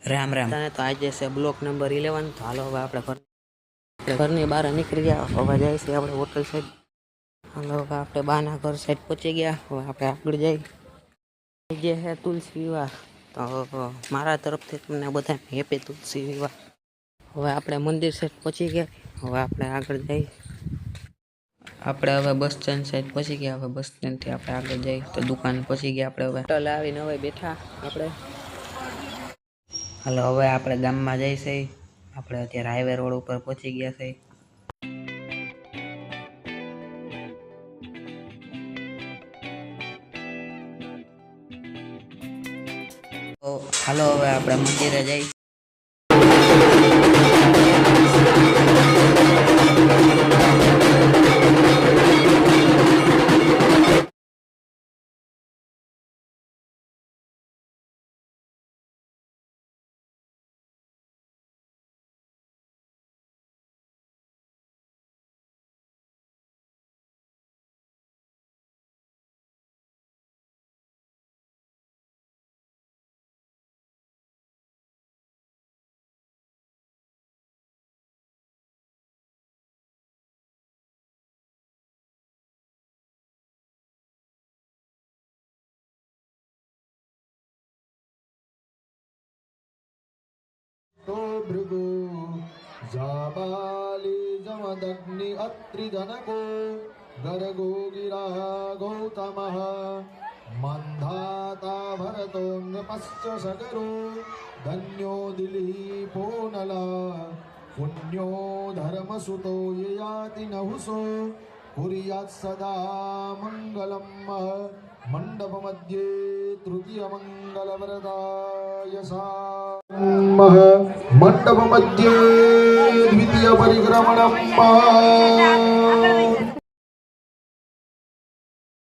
રામ રામ. તો આજે છે બ્લોક નંબર 11. તો હાલો હવે આપણે ઘરની બહાર નીકળી ગયા. હવે જાય છે આપણે હોટલ સાઈડ. હાલો હવે આપણે બાના ઘર સાઈડ પહોંચી ગયા. હવે આપણે આગળ જઈ જે છે તુલસી વિવાહ. તો મારા તરફથી તમને બધા હેપી તુલસી વિવાહ. હવે આપણે મંદિર સાઈડ પહોંચી ગયા. હવે આપણે આગળ જઈ આપણે હવે બસ સ્ટેન્ડ સાઈડ પહોંચી ગયા. હવે બસ સ્ટેન્ડથી આપણે આગળ જઈ તો દુકાન પહોંચી ગયા. આપણે હવે હોટલ આવીને હવે બેઠા આપણે. હાલો હવે આપણે ગામમાં જઈશે. આપણે અત્યારે હાઈવે રોડ ઉપર પહોંચી ગયા છે. તો હાલો હવે આપણે મંદિરે જઈ. तो भृगु जाबाली जमदग्नि अत्रिजनको गर्गो गिरा गौतमः मन्धाता भरतो नृपश्च सगरो धन्यो दिलीपो नला पुण्यो धर्मसुतो ये याति नहुसो कुर्यात् सदा मङ्गलम् मंडप मध्ये तृतीय मंगल वरदाय मंडप मध्ये द्वितीय परिक्रमणम्